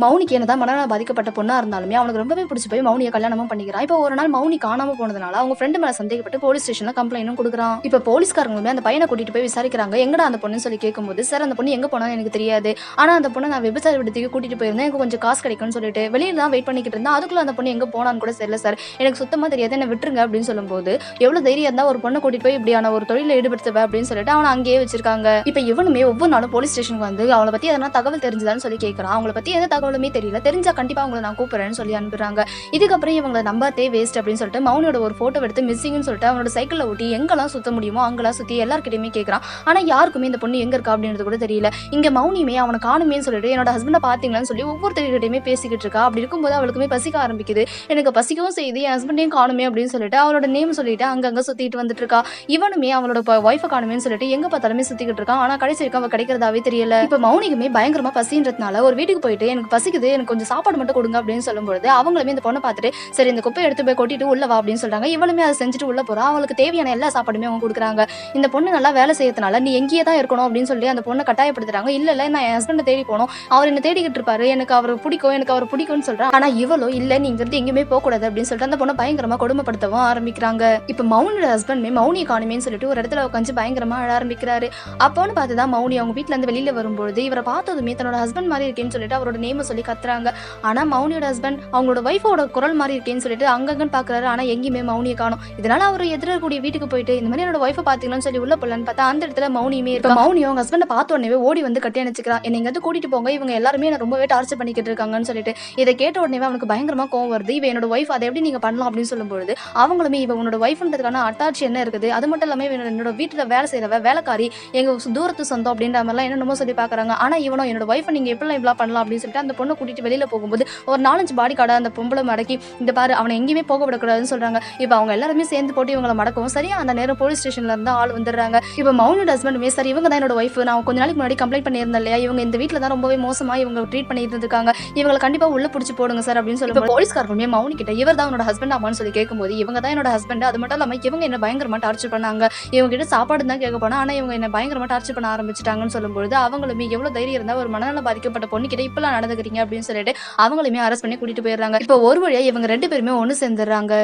மௌனிக்கு என்னதான் மனநல பாதிக்கப்பட்ட பொண்ணா இருந்தாலுமே அவனுக்கு ரொம்பவே பிடிச்சி போய் மௌனியை கல்யாணமும் பண்ணிக்கிறான். இப்போ ஒரு நாள் மௌனி காணாம போனதுனால அவங்க ஃப்ரெண்டு மேல சந்தேகப்பட்டு போலீஸ் ஸ்டேஷன்ல கம்ப்ளைண்டும் கொடுக்குறான். இப்போ போலீஸ்காரங்களுமே அந்த பையனை கூட்டிட்டு போய் விசாரிக்கிறாங்க. எங்கடா அந்த பொண்ணுன்னு சொல்லி கேட்கும்போது, சார் அந்த பொண்ணு எங்க போனான்னு எனக்கு தெரியாது. ஆனா அந்த பொண்ணை நான் விபச்சார விடுதிக்கு கூட்டிட்டு போயிருந்தேன். எனக்கு கொஞ்சம் காசு கிடைக்கும்னு சொல்லிட்டு வெளியில தான் வெயிட் பண்ணிக்கிட்டு இருந்தேன். அதுக்குள்ள அந்த பொண்ணு எங்க போனான்னு கூட தெரியல சார். எனக்கு சுத்தமா தெரியாது, என்ன விட்டுருங்க அப்படின்னு சொல்லும்போது, எவ்வளவு தைரியம் இருந்தா ஒரு பொண்ணை கூட்டிட்டு போய் இப்படியான ஒரு தொழில ஈடுபடுத்துவ அப்படின்னு சொல்லிட்டு அவனை அங்கேயே வச்சிருக்காங்க. இப்போ இவனுமே ஒவ்வொரு நாளும் போலீஸ் ஸ்டேஷனுக்கு வந்து அவளை பத்தி எதனா தகவல் தெரிஞ்சுதான்னு சொல்லி கேட்கறான். அவங்கள பத்தி எந்த தகவலுமே தெரியல, தெரிஞ்சா கண்டிப்பா உங்களை நான் கூப்பிடுறேன்னு சொல்லி அனுப்புறாங்க. இதுக்கப்புறம் இவங்க நம்பர்தே வேஸ்ட் அப்படின்னு சொல்லிட்டு மௌனியோட ஒரு போட்டோ எடுத்து மிஸ்ஸிங்னு சொல்லிட்டு அவனோட சைக்கிள்ல ஓட்டி எங்கெல்லாம் சுத்த முடியுமோ அங்கெல்லாம் சுத்தி எல்லார்கிட்டயுமே கேட்கறான். ஆனா யாருக்குமே இந்த பொண்ணு எங்க இருக்கா அப்படின்றது கூட தெரியல. இங்க மௌனியுமே அவனை காணுமேன்னு சொல்லிட்டு என்னோட ஹஸ்பண்டை பாத்தீங்களான்னு சொல்லி ஒவ்வொருத்தர்கிட்டயுமே பேசிக்கிட்டு இருக்கா. அப்படி இருக்கும்போது அவளுக்குமே பசிக்க ஆரம்பிக்குது. எனக்கு பசிக்கவும் செய்யுது, என் ஹஸ்பண்டையும் காணுமே அப்படின்னு சொல்லிட்டு அவளோட நேம் சொல்லிட்டு அங்கங்க சுத்திட்டு வந்துட்டு இருக்கா. இவனுமே அவளோட ஒய்ஃபை காணுமேன்னு சொல்லிட்டு எங்க பார்த்தாலுமே சுத்திக்கிட்டு இருக்கான். ஆனா கடைசி வரைக்கும் அவ கிடைக்கிறதாவே தெரியல. இப்ப மௌனிக்குமே பயங்கரமா பசின்றதுனால ஒரு வீட்டுக்கு போயிட்டு எனக்கு பசிக்குது, எனக்கு கொஞ்சம் சாப்பாடு மட்டும் கொடுங்க அப்படின்னு சொல்லும்போது அவங்களுமே இந்த பொண்ணை பார்த்துட்டு சரி இந்த குப்பை எடுத்து போய் கொட்டிட்டு உள்ள வா அப்படின்னு சொல்றாங்க. இவனுமே அதை செஞ்சுட்டு உள்ள போறா. அவளுக்கு தேவையான எல்லா சாப்பாடுமே அவங்க கொடுக்குறாங்க. இந்த பொண்ணு நல்லா வேலை செய்யறதுனால நீ எங்கேயே தான் இருக்கணும் அப்படின்னு சொல்லி அந்த பொண்ணை கட்டாயப்படுத்துறாங்க. இல்ல நான் என் ஹஸ்பண்டை தேடி போனோம், அவர் என்ன தேடிக்கிட்டு இருப்பாரு, எனக்கு அவர் பிடிக்கும்னு சொல்றான். ஆனா இவளோ இல்ல நீங்க இருந்து எங்கேயுமே போக கூடாது அப்படின்னு சொல்லிட்டு அந்த பொண்ணை பயங்கரமா கொடுமைப்படுத்தவும் ஆரம்பிக்கிறாங்க. இப்ப மௌனியோட ஹஸ்பண்ட் மௌனியை காணுமேன்னு சொல்லிட்டு ஒரு இடத்துல உட்காந்து பயங்கரமா அழ ஆரம்பிக்கிறாரு. அப்போன்னு பார்த்துதான் மௌனி அவங்க வீட்டுல இருந்து வெளியில வரும்போது இவரை பார்த்ததுமே தன்னோட ஹஸ்பண்ட் மாதிரி இருக்கேன்னு சொல்லிட்டு அவரோட நேம சொல்லி கத்துறாங்க. ஆனா மௌனியோட ஹஸ்பண்ட் அவங்களோட ஒய்ஃபோட குரல் மாதிரி இருக்கேன்னு சொல்லிட்டு அங்கங்கன்னு பாக்குறாரு. ஆனா எங்கேயுமே மௌனியை காணும். இதனால அவர் எதிரக்கூடிய வீட்டுக்கு போயிட்டு இந்த மாதிரி என்னோட ஒய்ஃபை பாத்தீங்கன்னு சொல்லி உள்ள போலன்னு பார்த்தா அந்த இடத்துல மௌனியுமே இருக்கு. மௌனியும் அவங்க ஹஸ்பண்டை பார்த்த உடனே ஓடி வந்து கட்டி அணைச்சிக்கிறா. என்னை எங்க கூட்டிட்டு போங்க, இவங்க எல்லாருமே என்ன ரொம்பவே டார்ச்சர் பண்ணிக்கிட்டு இருக்காங்கன்னு சொல்லிட்டு. இதை கேட்ட உடனே அவனுக்கு பயங்கரமா கோவம் வருது. இவ என்னோட ஒய்ஃப், அதை எப்படி நீங்க பண்ணலாம் அப்படின்னு சொல்லும்போது அவங்களுமே இவ உன்னோட ஒய்ஃப்ன்றதுக்கான அட்டாச் என்ன இருக்குது, அது மட்டும் இல்லாம என்னோட வீட்டுல வேலை செய்யறவ வேலைக்காரி, எங்க தூரத்து சொந்தம் அப்படின்ற மாதிரிலாம் என்னென்னமோ சொல்லி பாக்குறாங்க. ஆனா இவனும் என்னோட ஒய்ஃபை நீங்க எப்படி இப்பெல்லாம் பண்ணலாம் அப்படின்னு சொல்லிட்டு அந்த பொண்ணை கூட்டிட்டு வெளியில போகும்போது ஒரு 4-5 பாடி கார்டை அந்த பொம்பளை மடக்கி இந்த பாரு அவனை எங்கேயுமே போக விடக்கூடாதுன்னு சொல்றாங்க. இப்ப அவங்க எல்லாருமே சேர்ந்து போட்டு இவங்களை மடக்கவும் சரியா அந்த நேரம் போலீஸ் ஸ்டேஷன்ல இருந்து ஆள் வந்துடுறாங்க. இப்ப மௌனியோட ஹஸ்பண்டுமே சரி இவங்க தான் என்னோட ஒய்ஃப், நான் கொஞ்ச நாளைக்கு முன்னாடி கம்ப்ளைண்ட் பண்ணியிருந்தேன் இல்லையா, இவங்க இந்த வீட்டுல தான் ரொம்பவே மோசமா இவங்க ட்ரீட் பண்ணிட்டு இருக்காங்க, இவங்களை கண்டிப்பா உள்ள பிடிச்சி போடுங்க சார் அப்படின்னு சொல்லி போலீஸ்காரங்களுமே மௌனி கிட்ட இவர் தான் உன்னோட ஹஸ்பண்ட் ஆமான்னு சொல்லி கேட்கும்போது இவங்க தான் என்னோட ஹஸ்பண்ட், அது மட்டும் இல்லாம இவங்க என்ன பயங்கரமா டார்ச்சர் பண்ணாங்க, இவங்க கிட்ட சாப்பாடு தான் கேட்க போனா ஆனா இவங்க என்ன பயங்கரமா டார்ச்சர் பண்ண ஆரம்பிச்சிட்டாங்கன்னு சொல்லும்போது அவங்களுமே எவ்வளவு தைரியம் இருந்தா ஒரு மனநல பாதிக்கப்பட்ட பொண்ணு கிட்ட இப்பெல்லாம் நடந்துக்கிறீங்க அப்படின்னு சொல்லிட்டு அவங்களுமே அரெஸ்ட் பண்ணி கூட்டிட்டு போயிடுறாங்க. இப்போ ஒரு வழியா இவங்க 2 பேருமே ஒன்னு சேர்ந்துடுறாங்க.